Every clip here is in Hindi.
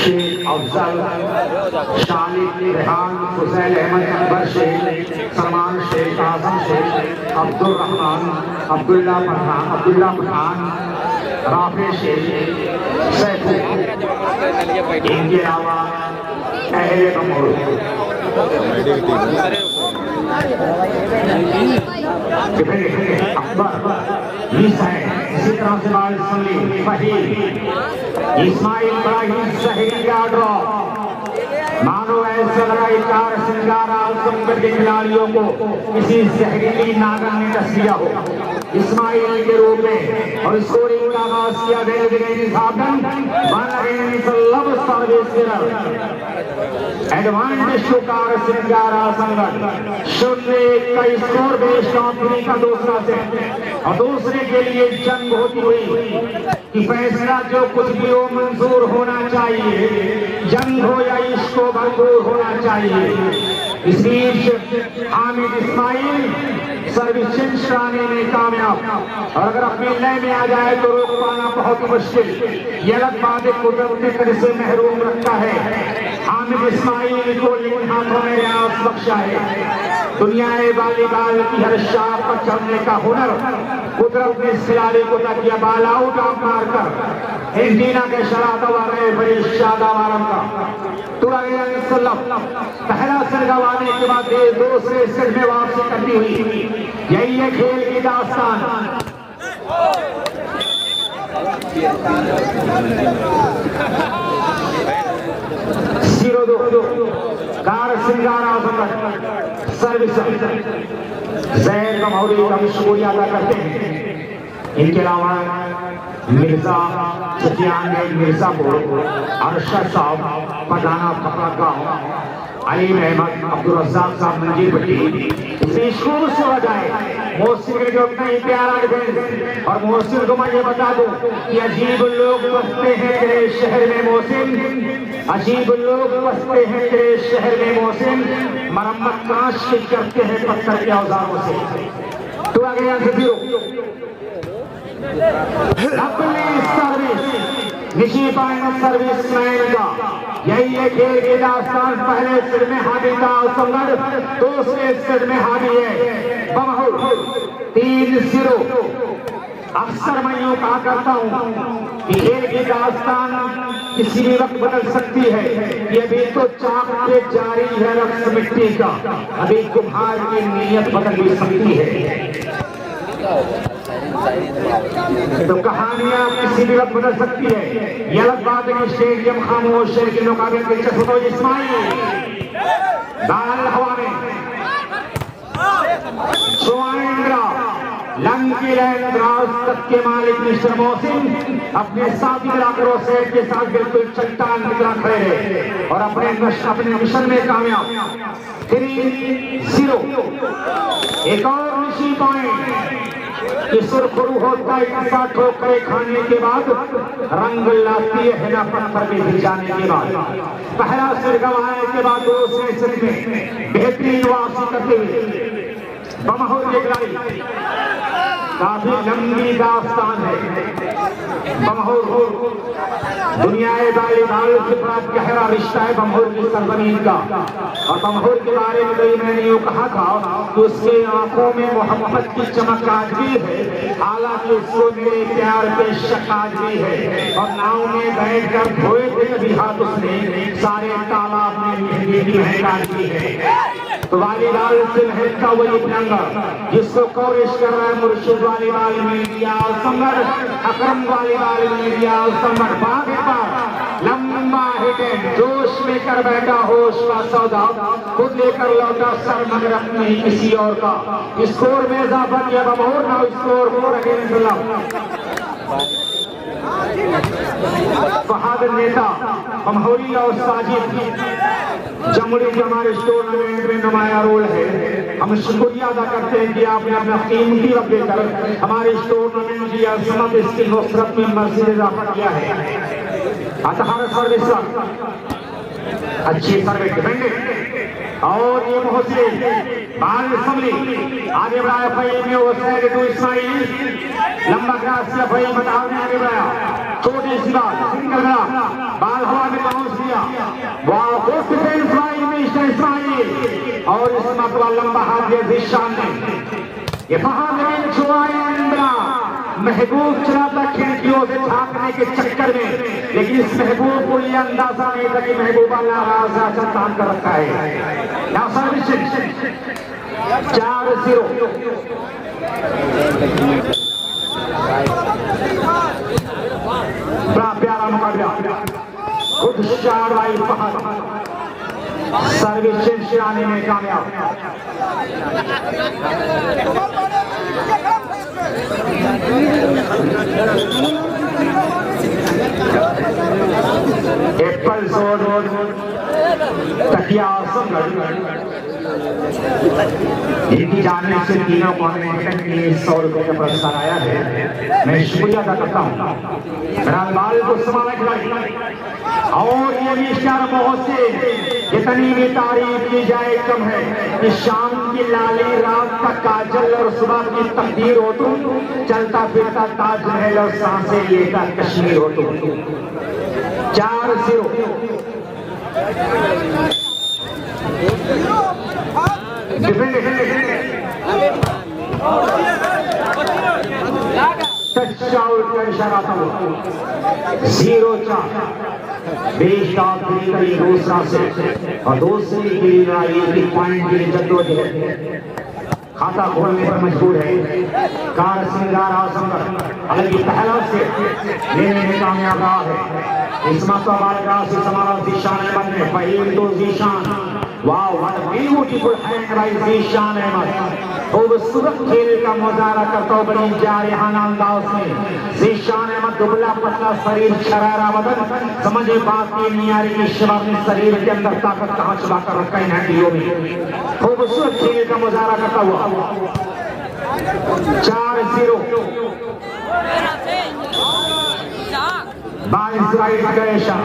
शेख अफजल, शालिद रेहान, हुसैन अहमद अकबर शेख, सलमान शेख, आजम शेख, अब्दुल रहमान, अब्दुल्ला पठान, राफे शेख, सैफू, इनके अलावा अहले बमौर अकबर, इसी तरह से बाल सलीम, फहीम, इस्माइल इब्राहिम शहीद का ड्रॉ। मानो ऐसा लगा कार श्रृंगार आजमगढ़ के खिलाड़ियों को किसी जहरीली नागर ने डस लिया हो इस्माइल के रूप में, और स्कोरिंग का आगाज किया एडवांटेज टू कार श्रृंगार आजमगढ़ 0-1 का स्कोर बेस्ड ऑन का दूसरा सेट, और दूसरे के लिए जंग होती हुई कि फैसला जो कुछ भी हो मंजूर होना चाहिए, जंग हो या इश्क को भरपूर होना चाहिए। इस बीच हामिद इस्माइल सर्विस चेंज कराने में कामयाब, और अगर अपने लय में आ जाए तो रोक पाना बहुत मुश्किल। यह अलग बात कुदरती तरह से महरूम रखता है हामिद इस्माइल को, लेकिन हाथों में रियाज बख्शा है। दुनिया वालीबाल की हर शाख पर चढ़ने का हुनर कुदरत ने इस खिलाड़ी को दिया। बाल आउट ऑफ मारकर एंटीना के शराब बड़ी शादावारम का पहला सिर गंवाने के बाद दूसरे सिर में वापसी करती हुई, यही है खेल की दास्तान। कार श्रृंगार आजमगढ़ सर्विस जैद बमौरी का भी शुक्रिया अदा करते हैं। इनके अलावा मिर्जा सफियान मिर्जापुर, अरशद साहब पठाना फपड़ा गाँव, अलीम अहमद, अब्दुल रज़ाक साहब मंजीर भट्टी, शुरू से बजाए मोहसिन जो इतना ही प्यारा डिफेंस। और मोहसिन को मैं ये बता दूं कि अजीब लोग बसते हैं तेरे शहर में मोहसिन, अजीब लोग बसते हैं तेरे शहर में मोहसिन, मरम्मत कांच की करते हैं पत्थर के औजारों से। तो आगे यहाँ से निशी पायन सर्विस मैन का, यही है खेल की दास्तान। पहले सिर में हावी का आजमगढ़, दूसरे सिर में हावी है बमौर। 3-0। अक्सर मैं यूं कहा करता हूं कि खेल की दास्तान किसी भी वक्त बदल सकती है। ये अभी तो चाक पे जारी है रक्स मिट्टी का, अभी कुम्हार की नीयत बदल भी सकती है। तो कहानियां किसी भी वक्त बदल सकती है। यह अलग बात है कि स्टेडियम खामोश है कि मुकाबले दिलचस्प हो। इस्माइल दाल हवा में लंकी द्रास तक के मालिक मिस्टर मोहसिन अपने साथी मिलाकर सेट के साथ बिल्कुल चट्टान की तरह खड़े रहे और अपने मिशन में कामयाब। 3-0। एक और निशी पॉइंट कि सुरखरू होता है ठोकरे खाने के बाद, रंग लाती है ना पत्थर में भिजाने के बाद। पहला सिर गंवाने के बाद दूसरे सिर में बेहतरीन वापसी करते हुए बमौर के खिलाड़ी। काफी लंबी दास्तान है बमौर, दुनियाए वालीबाल से बड़ा गहरा रिश्ता है बमौर की सरजमीन का। और बमौर के बारे में कई मैंने यूं कहा था कि उसके आंखों में मोहब्बत की चमक आज भी है, हालांकि उसको मेरे प्यार पे शक आज भी है। और नाव में बैठकर धोए थे कभी हाथ उसने, सारे तालाब में मेहंदी की महक दी है। तो वालीबाल से महकता वही तिरंगा जिसको कोरिश कर रहा है मुर्शिद वालीबाल मीडिया आजमगढ़, अकरम वालीबाल मीडिया आजमगढ़। बागे पर लंबा हिट, जोश में कर बैठा होश का सौदा, खुद लेकर लौटा सर मगर अपने ही किसी और का। स्कोर में इजाफा किया बमौर, नाउ स्कोर 4 अगेंस्ट बहादुर नेता बमौरी और साजिद जमुई के हमारे इस टूर्नामेंट में नुमाया रोल है। हम शुक्रिया अदा करते हैं कि आपने अपना कीमती वक्त देकर हमारे इस टूर्नामेंट की अजमत इसकी नुसरत में मज़ीद इजाफा किया है। अतः सर्विस अच्छी सर्विस डिफेंडेड और ये मोहसिन बाल संभली आगे बढ़ाया फई में हुसैन टू इस्माइल, लंबा ग्रास से फई बताओ ने आगे बढ़ाया। छोटी सी बात सिंगल बाल हवा में पहुंच और इस मरतबा लंबा हाथ दिया जीशान ने। ये बहादुर जुआन बना महबूब चला था खिड़कियों से झांकने के चक्कर में, लेकिन इस महबूब को यह अंदाजा नहीं था कि महबूबा नाराज आचा तान कर रखा है। यहाँ सर्विस 4-0 बड़ा प्यारा मुकाबला। खुद शाहबाई फहद सर्विस आने में कामयाब। एप्पल रोड तकिया इनकी जानने से तीनों कॉन्वेंशन के लिए 100 रुपए का पुरस्कार आया है। मैं शुक्रिया अदा करता हूँ रामलाल को समाज और ये भी इशारा बहुत से जितनी भी तारीफ की जाए कम है कि शाम की लाली रात का काजल और सुबह की तकदीर हो तुम, चलता फिरता ताजमहल और सांसें लेकर कश्मीर हो तुम। 4-0 टचआउट का इशारा था। 0-4 बेशक दूसरा से और दूसरी के लिए पॉइंट के लिए जद्दोजहद खाता खोलने पर मजबूर है। कार सिंगार आसमर हालांकि पहला से लेने में कामयाब रहा है। इस मौका से समारा जीशान अहमद ने पहले तो जीशान वाह what beautiful hand by Zeeshan Ahmed खूबसूरत खेल का मुजाहरा करता हुआ बड़ी जारिहाना अंदाज में जीशान अहमद दुबला पतला शरीर शरारा बदन समझे बात की नहीं आ रही कि शिवा ने शरीर के अंदर ताकत कहाँ छुपा कर रखा है हड्डियों में। खूबसूरत खेल का मुजाहरा करता हुआ 4-0 22 राइट गणेशा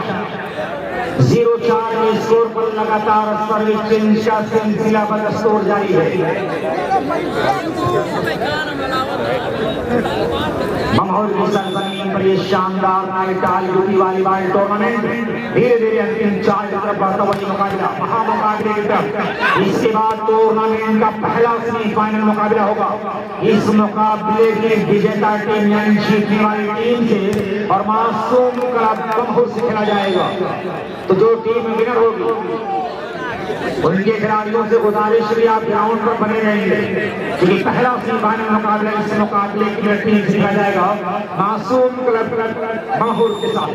0-4 के स्कोर पर लगातार सर्विस चेंज का सिलसिला बदस्तूर जारी है। माहौल की सरजमीन पर ये शानदार नाइट आल यूपी वॉलीबॉल टूर्नामेंट धीरे धीरे अंतिम 4 की तरफ बढ़ता हुआ मुकाबला महामुकाबले की तरफ। इसके बाद टूर्नामेंट का पहला सेमीफाइनल मुकाबला होगा। इस मुकाबले की विजेता टीम यानी जीतने वाली टीम से और मासूम कलाम से खेला जाएगा। तो जो टीम विनर होगी उनके खिलाड़ियों से गुजारिश भी आप ग्राउंड पर बने रहेंगे, क्योंकि पहला सेमीफाइनल मुकाबला इस मुकाबले की टीम से खेला जाएगा मासूम क्लब माहौल के साथ।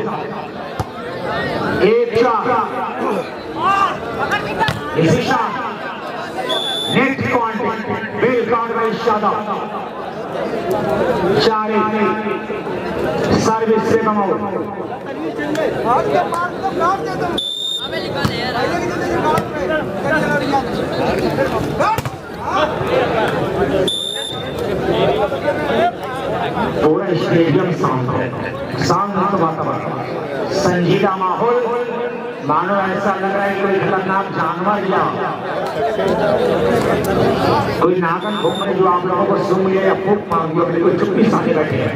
1-4 नेट कॉन्टेक्ट बेल कार्ड में शादाब 4-1 सर्विस से माहौल पूरा स्टेडियम शांत वातावरण संजीदा माहौल मानो ऐसा लग रहा है कोई खतरनाक जानवर या कोई नागन घूम रहे जो आप लोगों को सुन लिया या फूक मार दिया, कोई चुप्पी सामने बैठे हैं।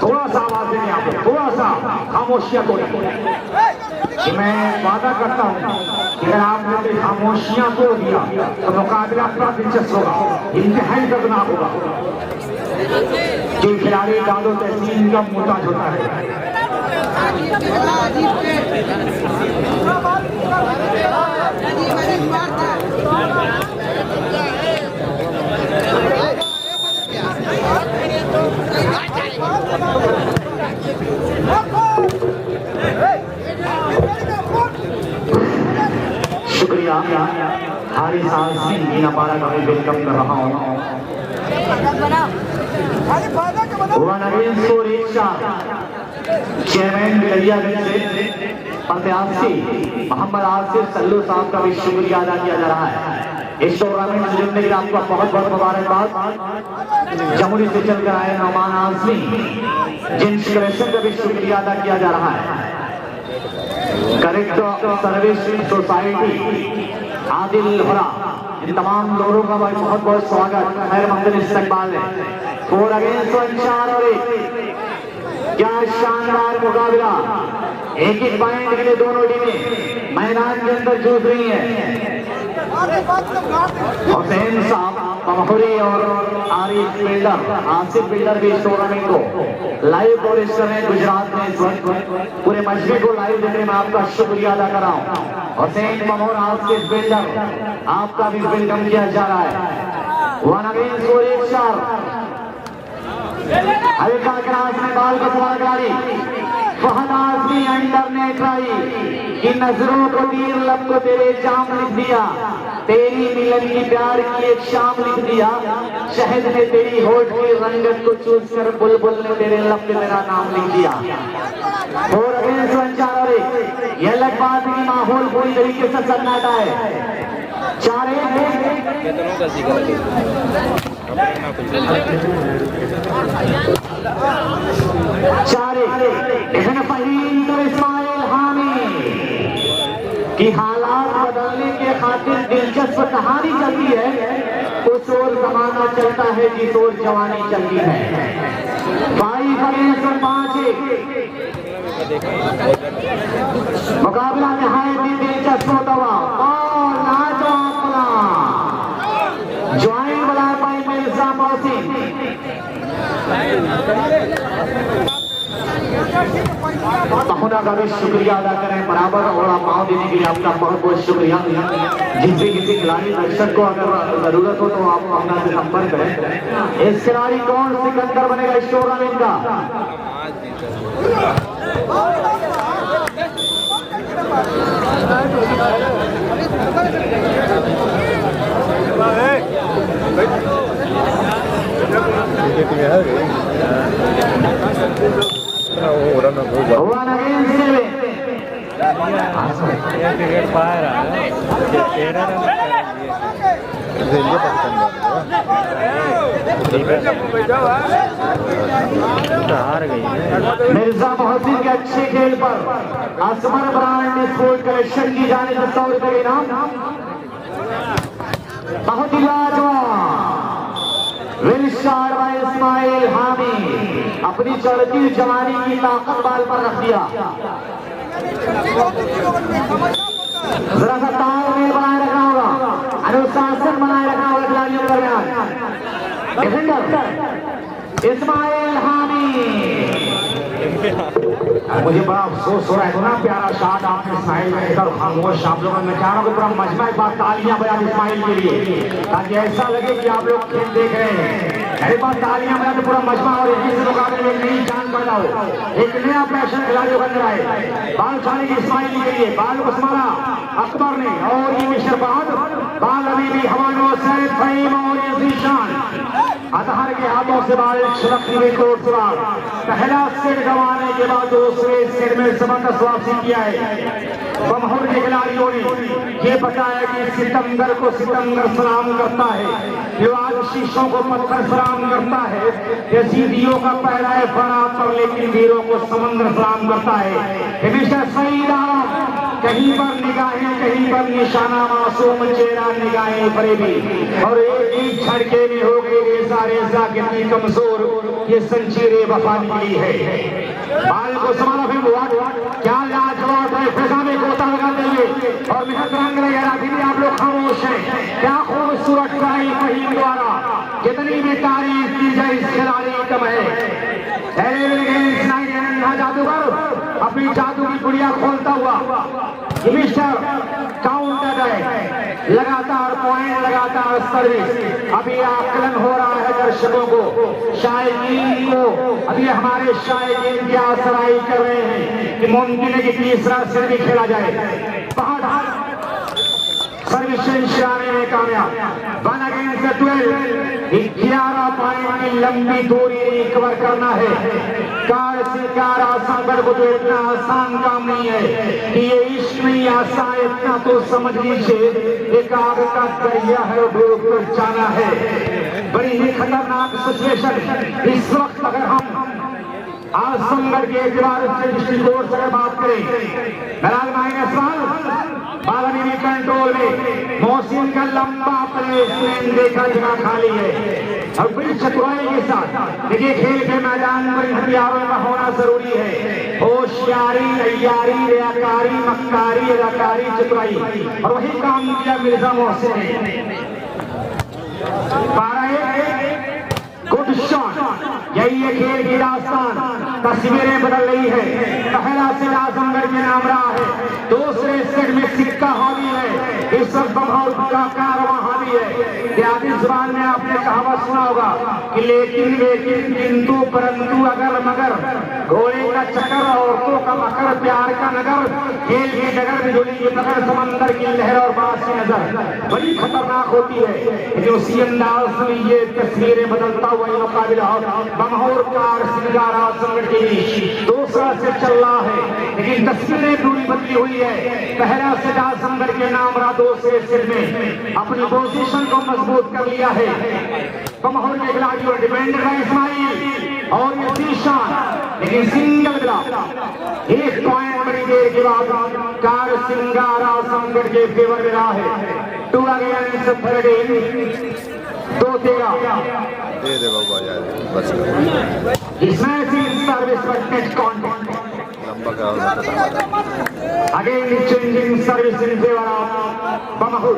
थोड़ा सा आवाज दें आपको, थोड़ा सा खामोशियां तोड़िए। मैं वादा करता हूं कि अगर आपने खामोशियां तोड़ दिया तो मुकाबला बड़ा दिलचस्प होगा, इंतहाई दर्दनाक होगा। जो खिलाड़ी दादो तहसीन का मोहताज होता है शुक्रिया हारिस सिंह मीना पारा का मैं वेलकम कर रहा हूँ। चेयरमैन बिलरियागंज से प्रत्याशी मोहम्मद आसिफ सल्लू साहब का भी शुक्रिया अदा किया जा रहा है। इस टूर्नामेंट में जुड़ने के लिए आपका बहुत बहुत मुबारकबाद। जमुई से चलकर आए नौमान आजमी जिन कलेक्शन का भी शुक्रिया अदा किया जा रहा है। करेक्ट सर्विस सोसाइटी आदिल भरा इन तमाम लोगों का बहुत बहुत स्वागत, खैर मकदम इस्तकबाल है। 4 अगेंस्ट 1 और 1 क्या शानदार मुकाबला। एक एक पॉइंट के लिए दोनों टीमें मैदान के अंदर जूझ रही हैं। हुसैन साहब पमहुरी और आरिफ बिल्डर, आसिफ बिल्डर भी इस टूर्नामेंट को लाइव और इस समय गुजरात में इस वक्त पूरे मजमे को लाइव देने में आपका शुक्रिया अदा कर रहा हूँ। हुसैन पमहुर, आसिफ बिल्डर, आपका भी वेलकम किया जा रहा है। वन अगेंस्ट फोर, एक चार हल्का क्रास में बाल का सवाल खिलाड़ी फहद आजमी अंडर ने ट्राई कि नजरों को तीर, लब को तेरे जाम लिख दिया, तेरी मिलन की प्यार की एक शाम लिख दिया, शहद ने तेरी होठ की रंगत को चूस कर बुलबुल ने तेरे लब पे मेरा नाम लिख दिया। और यह अलग बात है कि माहौल पूरी तरीके से सन्नाटा है। 4-1 इस्माइल हामी की हालात बदलने के खातिर दिलचस्प कहानी चलती है। उस ओर जमाना चलता है जिस ओर जवानी चलती है। 5-5 मुकाबला नहायत ही दिलचस्प होता हुआ और ज्वाइन बना पाई मिर्जा मोहसिन। महुना का भी शुक्रिया अदा करें बराबर और आप पाँव देने के लिए आपका बहुत बहुत शुक्रिया। जिससे किसी खिलाड़ी दर्शक को अगर जरूरत हो तो आप अपना से संपर्क करें। इस खिलाड़ी कौन सिकंदर बनेगा इस टूर्नामेंट का? मिर्जा मोहसिन के अच्छे खेल पर असमर ब्रांड स्पोर्ट कलेक्शन की जाने से 100 रुपए के इनाम। बहुत ही लाजवाब विलशार भाई इस्माइल हामी अपनी चढ़ती जवानी की ताकत बाल पर रख दिया। जरा सा तालमेल बनाए रखना होगा, अनुशासन बनाए रखना होगा खिलाड़ियों के दरमियान। डिफेंडर इस्माइल हामी। मुझे बड़ा अफसोस हो रहा है, तो ना प्यारा शॉट आपने इस्माइल में इधर खामोश आप लोगों में चाह रहा हूँ कि पूरा मजमा एक बार तालियां बजा इस्माइल के लिए, ताकि ऐसा लगे कि आप लोग खेल देख रहे हैं। मेरे पास तालियां बजा तो पूरा मजमा और इस मुकाबले में नई जान पैदा हो, एक नया पैशन खिलाड़ियों के अंदर आए। बाल छाने की इस्माइल के लिए बाल को संभाला अकबर ने और ये मिशर बाद बाल अभी भी हवानो सैद फहीम और जीशान अतहर के हाथों से बाल छलकती हुई कोट सवार। पहला सेट गंवाने के बाद दूसरे सेट में जबरदस्त वापसी किया है। बमहुर के खिलाड़ियों ने ये बताया कि सितमगर को सितमगर सलाम करता है, विवाद शीशों को पत्थर सलाम करता है, यजीदियों का पहला है फरा पर लेकिन वीरों को समंदर सलाम करता है। हमेशा सही रहा, कहीं पर निगाहें कहीं पर निशाना मासूम चेहरा निगाहें फरेबी और एक झड़के में हो गई रेजा रेजा कितनी कमजोर ये संजीरे वफा निकली है। बाल को संभाला फिर क्या लाजवाब है, फिजा में गोता लगाते हुए और मेहनत रंग वगैरह भी आप लोग खामोश हैं। क्या खूबसूरत ट्राई फहीम द्वारा, कितनी भी तारीफ की जाए इस खिलाड़ी कम है। जादूगर अपनी जादू की गुड़िया खोलता हुआ मिस्टर काउंटर है, लगातार पॉइंट लगातार सर्विस। अभी आकलन हो रहा है दर्शकों को, शायकीन को। अभी हमारे शायकीन की आसराई कर रहे हैं कि मुमकिन है कि तीसरा सेट भी खेला जाए। सर्विस शिराने में कामयाब। 1 अगेंस्ट 12, 11 पॉइंट की लंबी दूरी रिकवर करना है। कार से कार आसान पर को तो इतना आसान काम नहीं है कि ये इश्क नहीं आसान, इतना तो समझ लीजिए एक आग का दरिया है और डूब कर जाना है। बड़ी ही खतरनाक सिचुएशन इस वक्त। अगर हम आजमगढ़ के एतबार से दृष्टिकोण से बात करें, बालानी कंट्रोल में मोहसिन का लंबा प्लेसमेंट देखा जगह खाली है और पूरी चतुराई के साथ। देखिए खेल के मैदान में हथियारों का होना जरूरी है, होशियारी, तैयारी, रियाकारी, मक्कारी, अदाकारी, चतुराई, और वही काम किया मिर्जा मोहसिन ने। गुड शॉट, यही है खेल की दास्तान, तस्वीरें बदल रही है। पहला सेट आजमगढ़ के नाम रहा है, दूसरे सेट में सिक्का हावी है, इस वक्त बमहौर का कारवां हावी है। देहाती जुबान में आपने कहावत सुना होगा कि लेकिन लेकिन किंतु परंतु अगर मगर, घोड़े का चक्कर, औरतों का मकर, प्यार का नगर, खेल की डगर में जुड़ी ये पकड़, समंदर की लहर और बात की नजर बड़ी खतरनाक होती है। लेकिन उसी अंदाज में ये तस्वीरें बदलता हुआ ये मुकाबला बमहौर कार सिंगार आजमगढ़ के बीच दूसरा सेट चल रहा है, लेकिन तस्वीरें पूरी बदली हुई है। पहला सेट आजमगढ़ के नाम रहा, दूसरे सेट में अपनी पोजीशन को मजबूत कर लिया है बमहौर के खिलाड़ियों। डिफेंडर है इस्माइल और ये जीशान, लेकिन सिंगल ग्लास 1 पॉइंट बड़ी देर के बाद कार सिंगार आजमगढ़ के फेवर में रहा है। 2 अगेंस्ट 13, 2-13 दे दे बाबा यार, बस कर। इसमें सर्विस पर टेस्ट कॉन्टेक्ट लंबा का again changing service in favour of Bamhaur.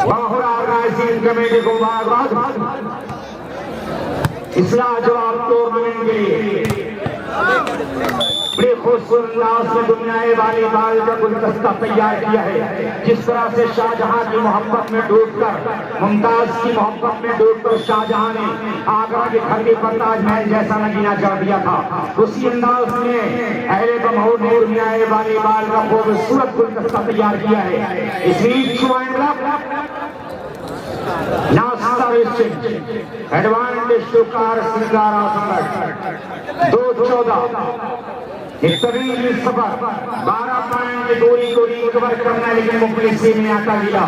Bamhaur organising committee को मुबारकबाद इस लाजवाब टूर्नामेंट के लिए। बड़े खूबसूरत अंदाज में दुनिया वॉलीबॉल का गुलदस्ता तैयार किया है। जिस तरह से शाहजहां की मोहब्बत में डूबकर, मुमताज की मोहब्बत में डूबकर शाहजहां ने आगरा के खड़े पर ताजमहल जैसा नगीना चढ़ दिया था, उसी अंदाज में अहले बमहौर ने दुनिया वॉलीबॉल का खूबसूरत गुलदस्ता तैयार किया है। एडवांटेज टू कार सिंगार आजमगढ़ 2-14 सफर 12 पॉइंट की दूरी को रिकवर करना, लेकिन मुखलिसी में आता गिला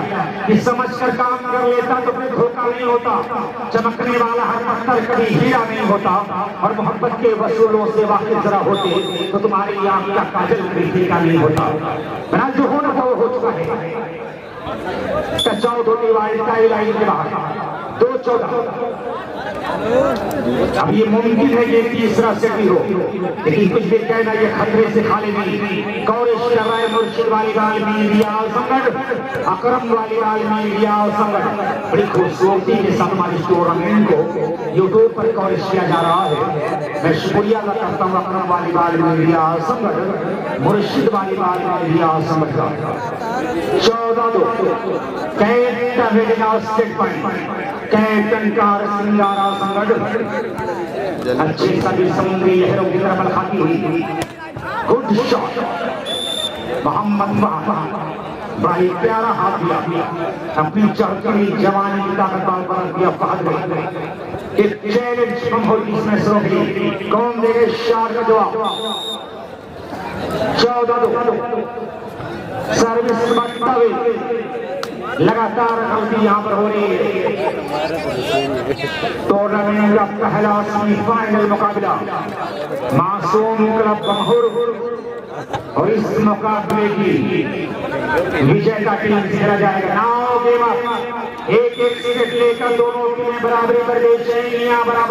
कि समझ कर काम कर लेता तो फिर धोखा नहीं होता। चमकने वाला हर पत्थर कभी हीरा नहीं होता, और मोहब्बत के वसूलों से वाकिफ जरा होते तो तुम्हारी आंख का काजल खरीदने का नहीं होता। बना जो होना वो हो चुका है। टचआउट होने वाली लाइन के बाहर 2-14। अब ये मुमकिन है ये तीसरा सेट भी हो, लेकिन कुछ भी कहना ये खतरे से खाली नहीं। कौरिश कर रहा है मुर्शिद वालीबाल मीडिया आजमगढ़, अकरम वालीबाल मीडिया आजमगढ़। बड़ी खूबसूरती के साथ हमारे टूर्नामेंट को यूट्यूब पर कौरिश किया जा रहा है। मैं शुक्रिया अदा करता हूँ अकरम वालीबाल मीडिया आजमगढ़, मुर्शिद वालीबाल मीडिया आजमगढ़ का। 14-2 captain state point, captain car सिंगार आजमगढ़ अच्छी सभी समुद्री लहरों की तरफ लखाती हुई। गुड शॉट, मोहम्मद बड़ा ही प्यारा हाथ दिया, अपनी चढ़ती जवानी की ताकत बार दिया फहद ने। एक चैलेंज बमहौर इसमें शुरू की, कौन देगा शार का जवाब। 14-2 सर्विस बढ़ता हुई, लगातार गलती यहाँ पर हो रही है। टूर्नामेंट का पहला सेमीफाइनल मुकाबला मासूम क्लब बमहौर और इस मुकाबले की विजेता टीम से खेला जाएगा। नाव गेम एक सेट लेकर दोनों टीमें बराबरी पर बराबर।